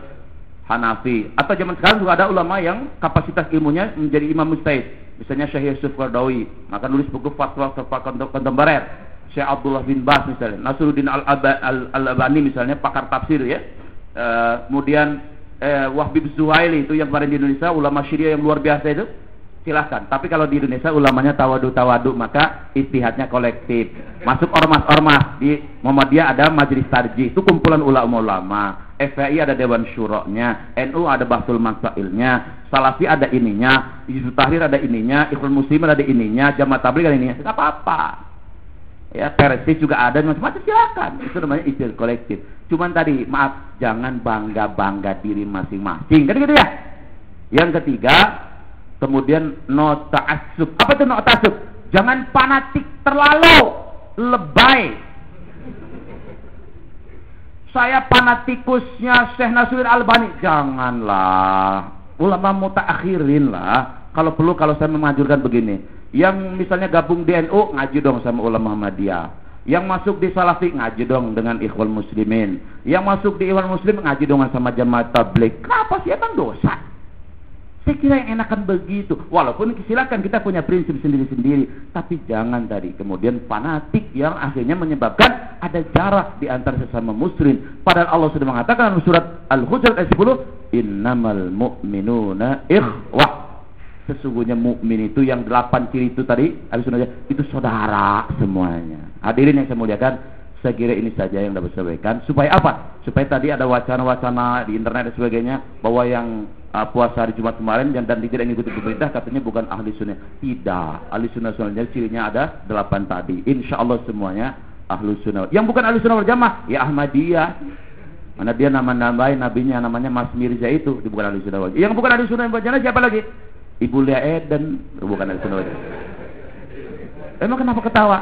Hanafi. Atau zaman sekarang juga ada ulama yang kapasitas ilmunya menjadi imam mujtahid. Misalnya Syekh Yusuf Qaradawi, maka nulis buku fatwa kontemporer. Syekh Abdullah bin Bas misalnya, Nasruddin Al-Albani misalnya, pakar tafsir ya. Kemudian Wahbib Zuhaili itu yang kemarin di Indonesia, ulama Syiah yang luar biasa itu. Silahkan. Tapi kalau di Indonesia ulamanya tawadu, maka istihadnya kolektif. Masuk ormas-ormas. Di Muhammadiyah ada majelis tarjih, itu kumpulan ulama-ulama. FPI ada dewan syuroknya, NU ada bahsul masailnya, Salafi ada ininya, Hizbut Tahrir ada ininya, Ikhwan Muslim ada ininya, Jamaah Tabligh ada ininya. Tidak apa-apa. Ya, Persis juga ada, macam-macam, silakan. Itu namanya istihad kolektif. Cuman tadi, maaf, jangan bangga-bangga diri masing-masing. Kan gitu ya? Yang ketiga, kemudian no ta'assub. Apa itu no ta'assub? Jangan fanatik terlalu lebay. Saya fanatikusnya Syekh Nasruddin Albani. Janganlah. Ulama mutaakhirin lah. Kalau perlu, kalau saya menganjurkan begini. Yang misalnya gabung di NU, ngaji dong sama ulama Muhammadiyah. Yang masuk di Salafi, ngaji dong dengan Ikhwan Muslimin. Yang masuk di Ikhwan Muslim, ngaji dong sama Jamaah Tabligh. Kenapa sih? Emang dosa? Saya kira yang enakan begitu. Walaupun silakan kita punya prinsip sendiri-sendiri, tapi jangan tadi kemudian fanatik yang akhirnya menyebabkan ada jarak di antara sesama muslim. Padahal Allah sudah mengatakan dalam surat Al-Hujurat ayat 10, innamal mu'minuna ikhwah. Sesungguhnya mukmin itu yang 8 ciri itu tadi, itu saudara semuanya. Hadirin yang saya muliakan, saya kira ini saja yang dapat saya sampaikan. Supaya apa? Supaya tadi ada wacana-wacana di internet dan sebagainya bahwa yang puasa hari Jumat kemarin dan tidak mengikuti pemerintah katanya bukan ahli sunnah. Tidak, ahli sunnah sunnahnya cirinya ada 8 tadi. Insya Allah semuanya ahli sunnah. Yang bukan ahli sunnah wal jamaah ya Ahmadiyah. Mana dia nama-namain nabinya namanya Mas Mirza, itu bukan ahli sunnah wal jamaah. Yang bukan ahli sunnah wal jamaah siapa lagi? Ibu Lia Eden, bukan ahli sunnah wal jamaah. Emang kenapa ketawa?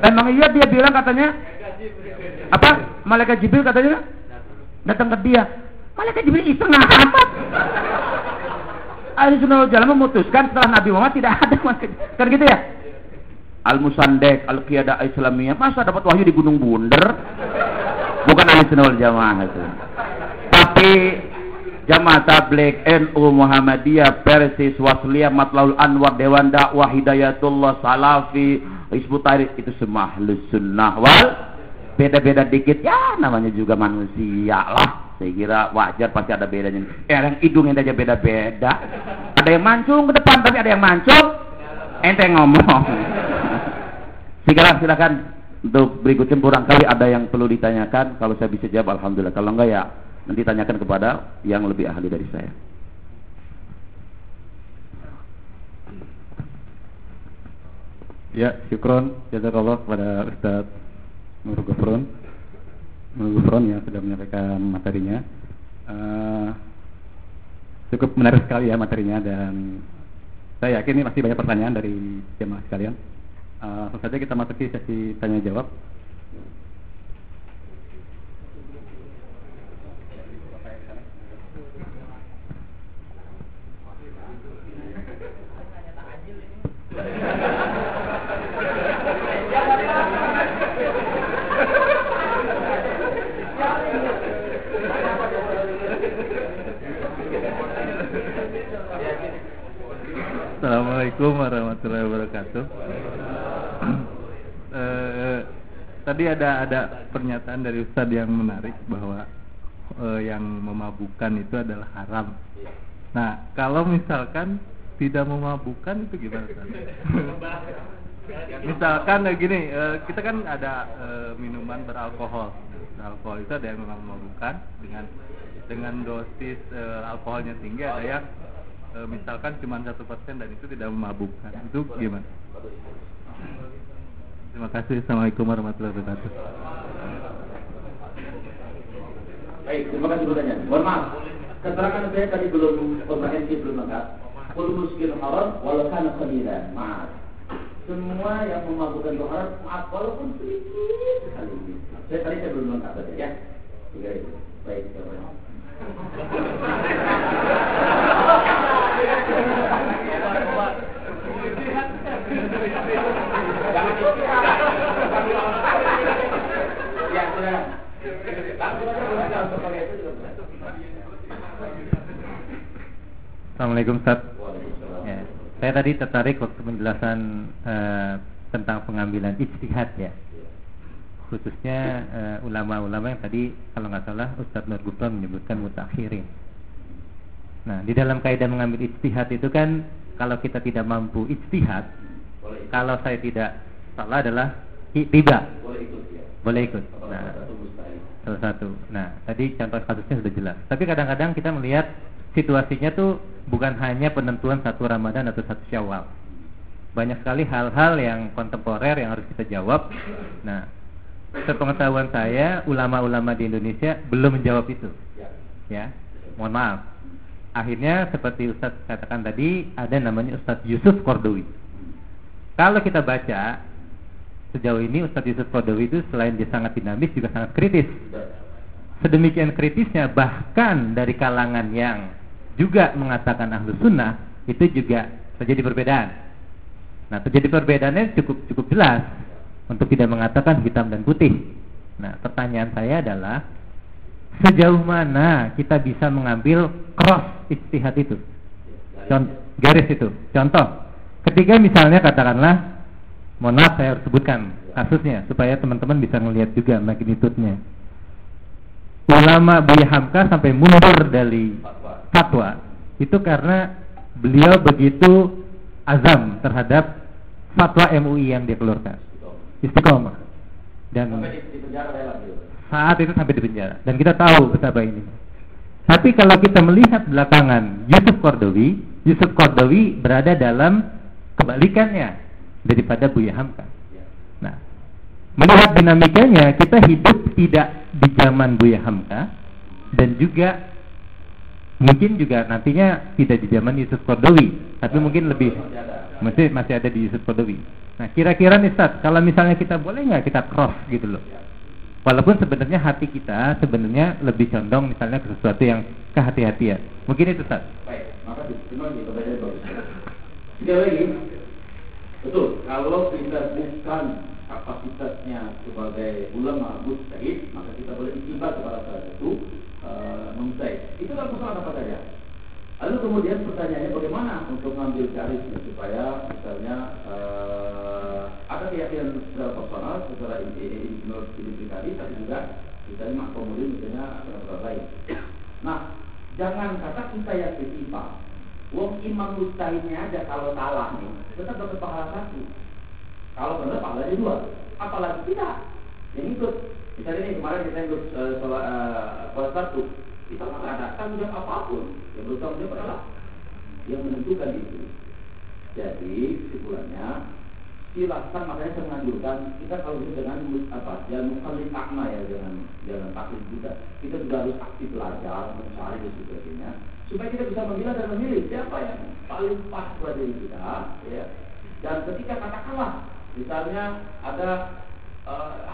Emang iya dia bilang katanya apa? Malaikat Jibril katanya datang ke dia. Malaikat Jibril iseng amat. Ahli sunnah wal jamaah memutuskan setelah Nabi Muhammad tidak ada malaikat. Kan gitu ya? Al-Musandek, Al-Qiyadah Islamiyah, masa dapat wahyu di Gunung Bunder? Bukan ahli sunnah wal jamaah itu. Tapi Jamaah Tabligh, NU, Muhammadiyah, Persis, Wasliyah, Matlaul Anwar, Dewan Dakwah, Hidayatullah, Salafi, Hizbut Tahrir, itu semua ahli sunnah wal. Beda-beda dikit ya, namanya juga manusia lah. Saya kira wajar, pasti ada bedanya. Yang hidungnya aja beda-beda. Ada yang mancung ke depan, tapi ada yang mancung ente ngomong. Silakan untuk berikutnya, barangkali ada yang perlu ditanyakan. Kalau saya bisa jawab alhamdulillah, kalau enggak ya nanti tanyakan kepada yang lebih ahli dari saya. Ya, syukron jazakallah kepada Ustaz Nur Gufron yang sudah menyampaikan materinya. Cukup menarik sekali ya materinya, dan saya yakin ini masih banyak pertanyaan dari jemaah sekalian. Langsung saja kita masuk ke sesi tanya jawab. Assalamualaikum warahmatullahi wabarakatuh. Tadi ada pernyataan dari Ustadz yang menarik bahwa yang memabukkan itu adalah haram. Nah, kalau misalkan tidak memabukkan itu gimana, Ustadz? Misalkan gini, kita kan ada minuman beralkohol. Alkohol itu ada yang memang memabukkan dengan dosis alkoholnya tinggi, ada yang misalkan cuma 1% dan itu tidak memabukkan. Itu gimana? Terima kasih. Assalamualaikum warahmatullahi wabarakatuh. Baik, terima kasih pertanyaan. Mohon maaf, keterangan saya tadi belum komprehensif, belum lengkap. Kul muskil haram walau kana qalilan. Maaf. Semua yang memabukkan itu haram, maaf walaupun sedikit sekali. Saya belum lengkap tadi ya. Tiga itu. Baik, terima kasih. Ya, sudah. Assalamualaikum Ustaz. Ya, saya tadi tertarik waktu penjelasan tentang pengambilan ijtihad ya. Khususnya ulama-ulama yang tadi kalau nggak salah Ustaz Nur Gufron menyebutkan mutakhirin. Nah, di dalam kaidah mengambil ijtihad itu kan kalau kita tidak mampu ijtihad, kalau saya tidak salah adalah tidak boleh ikut. Nah, salah satu. Nah, tadi contoh kasusnya sudah jelas. Tapi kadang-kadang kita melihat situasinya tuh bukan hanya penentuan 1 Ramadan atau 1 Syawal. Banyak sekali hal-hal yang kontemporer yang harus kita jawab. Nah, sepengetahuan saya ulama-ulama di Indonesia belum menjawab itu. Ya, mohon maaf. Akhirnya seperti Ustadz katakan tadi, ada namanya Ustadz Yusuf Qaradawi. Kalau kita baca sejauh ini Ustadz Yusuf Qaradawi itu selain dia sangat dinamis juga sangat kritis. Sedemikian kritisnya bahkan dari kalangan yang juga mengatakan ahlu sunnah itu juga terjadi perbedaan. Nah, terjadi perbedaannya cukup jelas untuk tidak mengatakan hitam dan putih. Nah, pertanyaan saya adalah sejauh mana kita bisa mengambil cross ijtihad itu, garis itu. Contoh, ketika misalnya katakanlah, mohon maaf saya harus sebutkan kasusnya supaya teman-teman bisa melihat juga magnitudenya. Ulama Buya Hamka sampai mundur dari fatwa itu karena beliau begitu azam terhadap fatwa MUI yang dia keluarkan, istiqomah, dan saat itu sampai di penjara. Dan kita tahu betapa ini. Tapi kalau kita melihat belakangan Yusuf Qaradawi berada dalam kebalikannya daripada Buya Hamka. Nah, melihat dinamikanya, kita hidup tidak di zaman Buya Hamka dan juga mungkin juga nantinya tidak di zaman Yusuf Qaradawi, tapi mungkin lebih masih ada di Yusuf Qaradawi. Nah, kira-kira nih Ustaz, kalau misalnya kita boleh nggak kita cross gitu loh? Walaupun sebenarnya hati kita sebenarnya lebih condong misalnya ke sesuatu yang kehati-hatian. Mungkin itu Ustaz. Baik, makasih. Terima kasih. Pertanyaan bagus. Sekali lagi, betul. Kalau kita bukan kapasitasnya sebagai ulama mujtahid, maka kita boleh itibar kepada salah satu mujtahid. Itu kan persoalan apa saja. Lalu kemudian pertanyaannya bagaimana untuk mengambil garisnya supaya misalnya ada keyakinan secara personal, secara individu, tapi juga misalnya mengakomodir misalnya orang lain. Nah, jangan kata kita yang ketipa. Wong imam mujtahidnya aja kalau salah nih, tetap dapat pahala 1. Kalau benar pahalanya 2. Apalagi kita yang ikut. Misalnya ini kemarin kita ikut sholat Sabtu. Kita nggak ada tanggung jawab apapun. Yang bertanggung jawab adalah yang menentukan itu. Jadi kesimpulannya, silahkan, makanya saya menganjurkan kita kalau dengan jangan mukallid akma ya, jangan taklid juga. Kita juga harus aktif belajar, mencari dan sebagainya, supaya kita bisa memilah dan memilih siapa yang paling pas buat diri kita. Ya. Dan ketika katakanlah, misalnya ada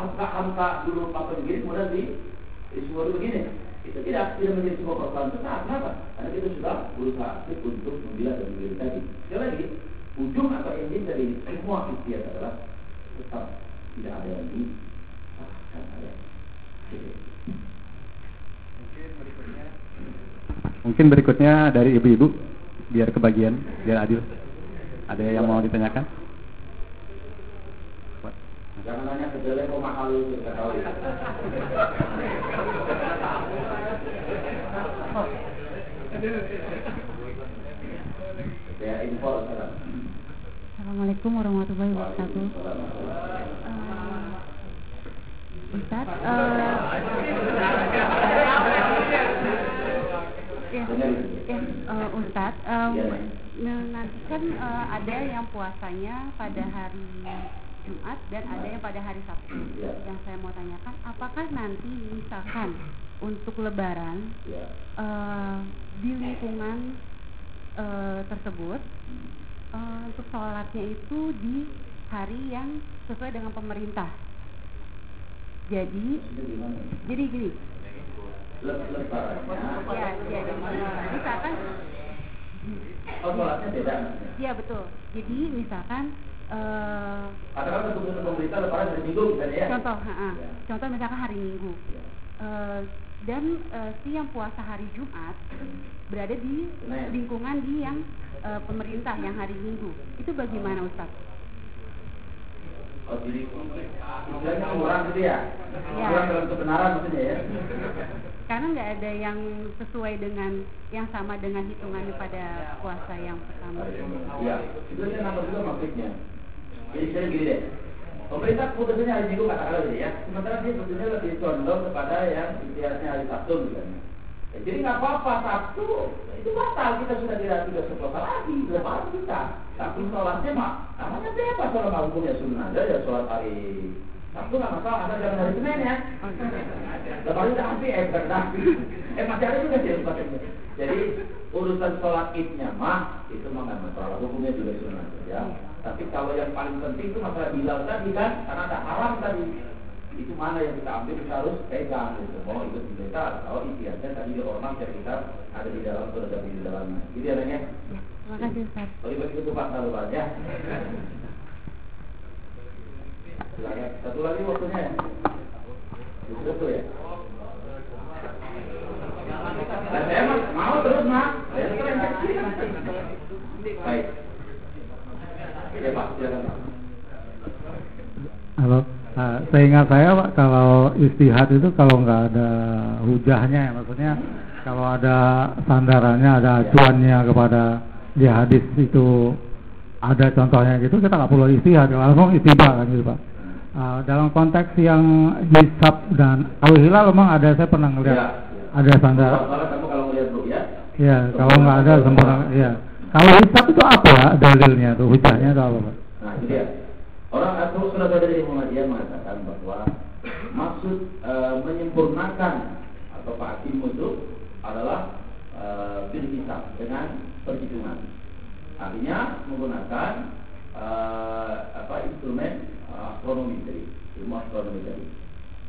hamka dulu apa begini, kemudian di semua begini. Itu tidak menjadi sebuah persoalan besar. Kenapa? Karena kita sudah berusaha aktif untuk membilas dan memilih tadi. Sekali lagi, ujung atau inti dari semua ikhtiar adalah tetap tidak ada yang disahkan. Mungkin berikutnya dari ibu-ibu, biar kebagian, biar adil. Ada yang mau ditanyakan? Jangan nanya kedelai kok mahal itu, nggak tahu. Ya, info sekarang. Assalamualaikum warahmatullahi wabarakatuh. Ustaz, Ustaz, nanti kan ada yang puasanya pada hari Jumat dan ada yang pada hari Sabtu. Yang saya mau tanyakan, apakah nanti misalkan untuk Lebaran di lingkungan tersebut untuk sholatnya itu di hari yang sesuai dengan pemerintah. Jadi gini. Ya, jadi misalkan. Sholatnya beda. Iya betul. Jadi misalkan. Katakan keputusan pemerintah lebaran hari Minggu misalnya ya. Contoh misalkan hari Minggu. Dan si yang puasa hari Jumat berada di lingkungan di yang pemerintah yang hari Minggu. Itu bagaimana Ustaz? Oh, jadi istilahnya kurang gitu ya? Kurang dalam kebenaran maksudnya ya? Karena nggak ada yang sesuai dengan yang sama dengan hitungannya pada puasa yang pertama. Iya, itu kan nama juga maksudnya. Jadi saya gini deh, pemerintah putusnya hari Minggu katakanlah gitu ya, sementara dia sebetulnya lebih condong kepada yang istilahnya hari Sabtu misalnya. Jadi nggak apa-apa, Sabtu itu batal, kita sudah tidak sepuasa lagi, lebaran kita. Tapi sholatnya mah namanya bebas, sholat hukumnya sunnah aja ya, sholat hari Sabtu nggak masalah, asal jangan hari Senin ya. Lebaran udah habis, masih ada juga sih lebarannya. Jadi urusan sholat idnya mah itu mah nggak masalah, hukumnya juga sunnah ya. Tapi kalau yang paling penting itu masalah Bilal tadi kan, karena ada haram tadi. Itu mana yang kita ambil, kita harus pegang gitu. Mau ikut kita, kalau istiadatnya tadi di ormas yang kita ada di dalam atau ada di dalamnya. Gitu ya nanya. Terima kasih Ustaz. Kalau begitu Pak Taruhan ya. Silakan. Satu lagi waktunya ya. Betul ya. Dan saya mau terus mak. Saya keren kecil. Baik. Ya Pak, silakan Pak. Halo, seingat saya Pak, kalau istihad itu kalau nggak ada hujahnya, maksudnya kalau ada sandarannya, ada acuannya kepada di hadis itu ada contohnya gitu, kita nggak perlu istihad, langsung istibah kan gitu Pak. Dalam konteks yang hisab dan al-hilal memang ada, saya pernah ngeliat ada sandaran. Kamu kalau ngeliat dulu ya. Ya, kalau nggak ada sempurna. Ya. Kalau hisab itu apa ya dalilnya tuh, hujahnya itu apa Pak? Nah itu dia. Orang atau sudah dari Muhammadiyah mengatakan bahwa maksud menyempurnakan atau ta'kim itu adalah bil hisab, dengan perhitungan. Artinya menggunakan instrumen astronomi tadi, ilmu astronomi tadi.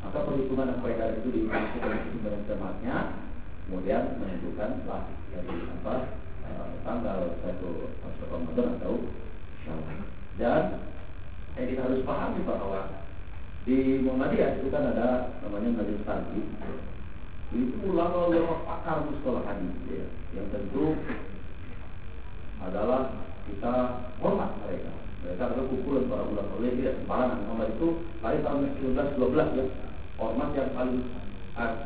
Maka perhitungan yang beredar itu dihitung dengan cermatnya, kemudian menentukan dari tanggal 1 Ramadan atau Syawal. Dan kita harus pahami bahwa di Muhammadiyah itu kan ada namanya majelis tarjih. Itu ulama-ulama pakar mustalah hadis ya, yang tentu adalah kita hormat mereka. Mereka adalah kumpulan para ulama oleh tidak sembarangan. Muhammad itu lahir tahun 1912 ya. Ormas yang paling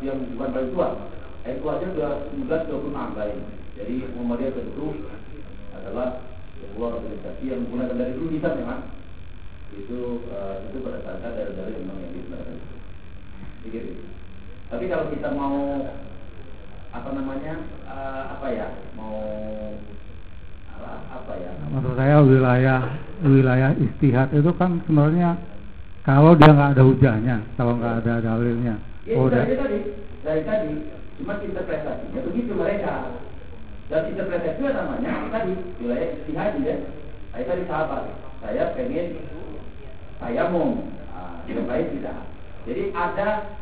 yang bukan paling tua. Itu aja sudah 1926 lain. Jadi Muhammadiyah tentu adalah sebuah organisasi yang menggunakan dari dulu kita memang itu berdasarkan dari undang yang dibenarkan. Begitu. Tapi kalau kita mau Maksud saya wilayah istihad itu kan sebenarnya kalau dia nggak ada hujahnya, kalau nggak ada dalilnya. Ya, dari tadi cuma interpretasinya begitu mereka. Dan interpretasi namanya tadi wilayah istihad ya. Saya tadi sahabat, saya pengen tayamum, yang lain tidak. Jadi ada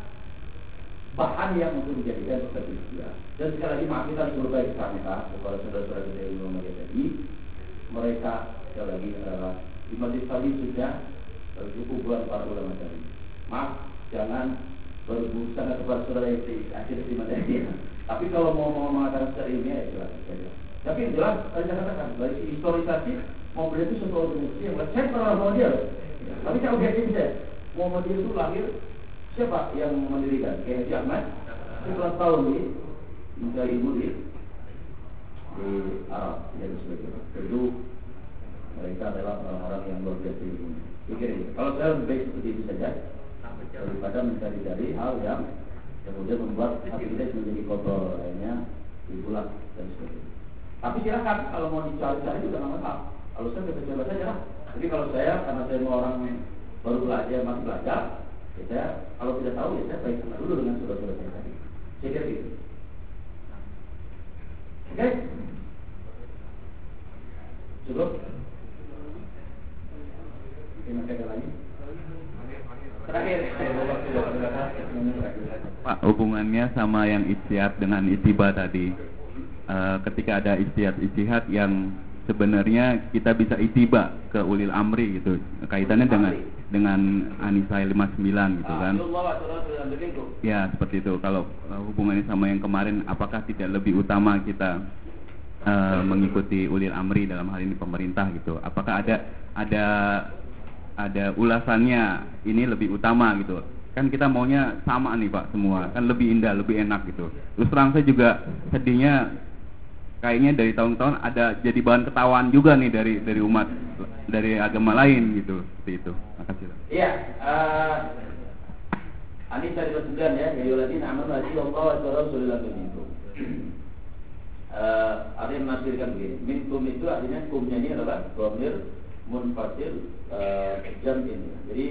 bahan yang untuk dijadikan seperti istihad. Dan sekali lagi maaf kita harus berbaik sangka kepada saudara-saudara kita yang belum tadi. Mereka sekali lagi adalah di majelis tadi sudah berkumpulan para ulama tadi. Maaf, jangan berbursa kepada saudara yang akhirnya di majelis. Tapi kalau mau mengatakan secara ilmiah, ya silakan saja. Tapi jelas saya katakan dari historisasi Muhammadiyah itu sebuah organisasi yang saya pernah Muhammadiyah. Tapi saya udah ini saya Muhammadiyah itu lahir siapa yang mendirikan? Kiai Haji Ahmad. Setelah tahun ini mencari ilmu di Arab dan sebagainya. Tentu mereka adalah orang-orang yang luar biasa ilmunya. Pikir ini. Kalau saya lebih baik seperti itu saja daripada mencari-cari hal yang kemudian membuat hati kita menjadi kotor, lainnya dibulak dan sebagainya. Tapi silakan kalau mau dicari-cari juga nggak masalah. Kalau saya coba saja lah. Jadi kalau saya karena saya mau orang baru belajar, masih belajar, ya saya kalau tidak tahu ya saya baik kenal dulu dengan saudara-saudara saya tadi. Saya kira gitu. Oke? Cukup? Mungkin masih ada lagi? Terakhir. Pak, hubungannya sama yang ijtihad dengan itiba tadi. Ketika ada ijtihad yang sebenarnya kita bisa itiba ke ulil amri gitu, kaitannya dengan An-Nisa 59 gitu kan. Ya seperti itu. Kalau hubungannya sama yang kemarin, apakah tidak lebih utama kita mengikuti ulil amri dalam hal ini pemerintah gitu? Apakah ada ulasannya ini lebih utama gitu? Kan kita maunya sama nih Pak semua, kan lebih indah, lebih enak gitu. Terus terang saya juga sedihnya kayaknya dari tahun-tahun ada jadi bahan ketawaan juga nih dari umat, dari agama lain gitu, seperti itu. Makasih. Iya, An-Nisa 59 ya, ya yuladina amanu atiillaha wa rasulahu minkum. Ada yang menafsirkan begini, minkum itu artinya kumnya ini adalah dhamir munfasil jam ini. Jadi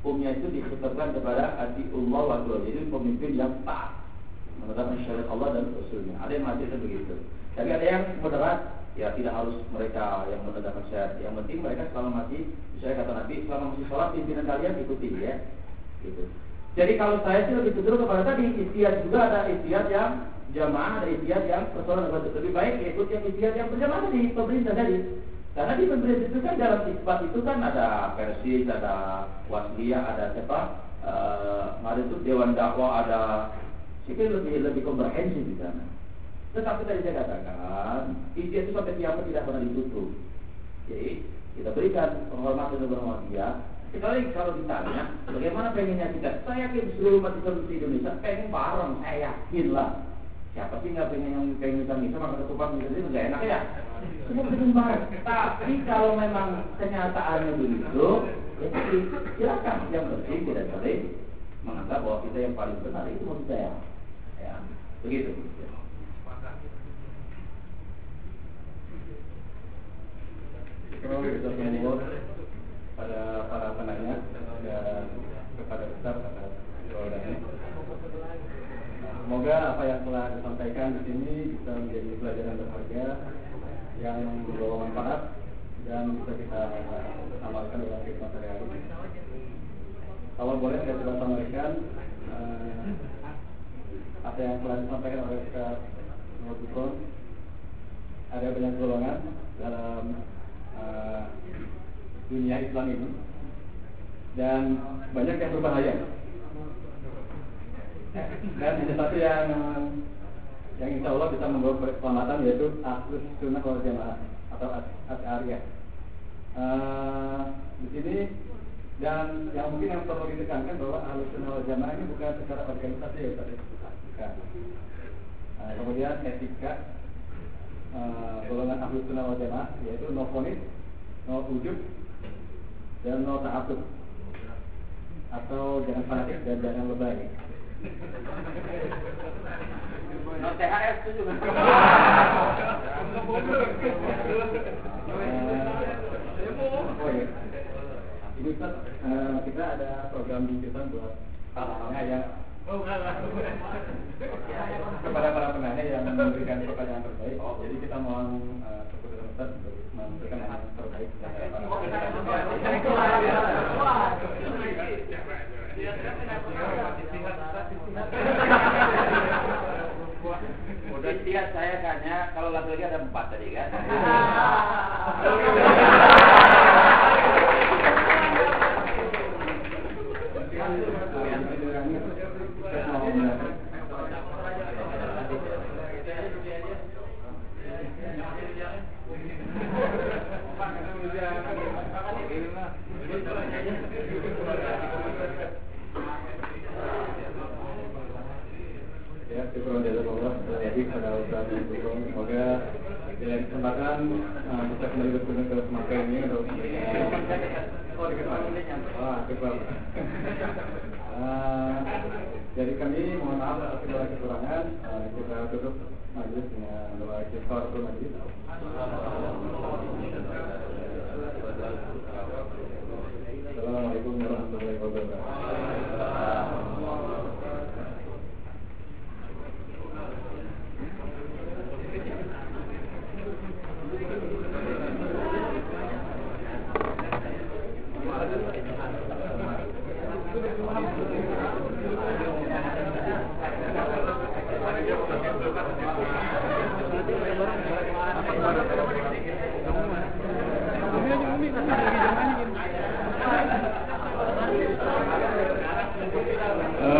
kumnya itu dikhitabkan kepada atiullah wa rasulahu. Jadi pemimpin yang taat menegakkan syariat Allah dan Rasulnya. Ada yang menafsirkan begitu. Tapi ada yang moderat, ya tidak harus mereka yang menegakkan syariat. Yang penting mereka selama masih, misalnya kata Nabi, selama masih sholat pimpinan kalian ikuti ya. Gitu. Jadi kalau saya sih lebih cenderung kepada tadi ijtihad juga, ada ijtihad yang jamaah, ada ijtihad yang persoalan lebih baik ikut yang ijtihad yang berjamaah di pemerintah tadi. Karena di pemerintah itu kan dalam isbat itu kan ada Persis, ada Wasliyah, ada siapa? Ada itu Dewan Dakwah, ada sikit lebih komprehensif di sana. Tetapi tadi saya katakan, ijtihad itu sampai kiamat tidak pernah ditutup. Jadi kita berikan penghormatan kepada Muhammadiyah. Sekali kalau ditanya, bagaimana pengennya kita? Saya yakin seluruh umat Islam di Indonesia pengen bareng, saya yakin lah. Siapa sih nggak pengen yang pengen bisa makan ketupat misalnya nggak enak ya? Semua pengen bareng. Tapi kalau memang kenyataannya begitu, ya silakan. Yang penting tidak saling menganggap bahwa kita yang paling benar itu maksud saya. Ya, begitu. Kalau kita mengukur pada para penanya dan kepada besar atas jawabannya. Semoga apa yang telah disampaikan di sini bisa menjadi pelajaran berharga yang membawa manfaat dan bisa kita amalkan dalam kehidupan sehari-hari. Kalau boleh saya coba sampaikan apa yang telah disampaikan oleh Ustaz Nurul. Ada banyak golongan dalam dunia Islam ini dan banyak yang berbahaya. Dan ada satu yang insya Allah bisa membawa keselamatan, yaitu Ahlus Sunnah wal Jamaah atau Asy'ariyah. Di sini dan yang mungkin yang perlu ditekankan bahwa Ahlus Sunnah wal Jamaah ini bukan secara organisasi ya Ustaz. Bukan. Kemudian etika golongan Ahlus Sunnah wal Jamaah yaitu no fonis, no ujub dan no ta'assub, atau jangan fanatik dan jangan lebay. No THS itu juga. Oh iya. Ini Ustaz, kita ada program bingkisan buat penanya yang kepada para penanya yang memberikan pertanyaan terbaik. Jadi kita mohon kepada Ustaz untuk memberikan yang terbaik. Ijtihad saya kayaknya kalau laki-laki ada 4 tadi kan. Ya, kesempatan bisa kembali berkunjung ke Sumatera ini untuk jadi kami mohon maaf atas segala kekurangan. Kita tutup majelis dengan doa kifaratul majelis. Assalamualaikum warahmatullahi wabarakatuh.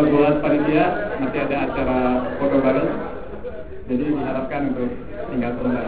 Buat panitia nanti ada acara foto bareng, jadi diharapkan untuk tinggal sebentar.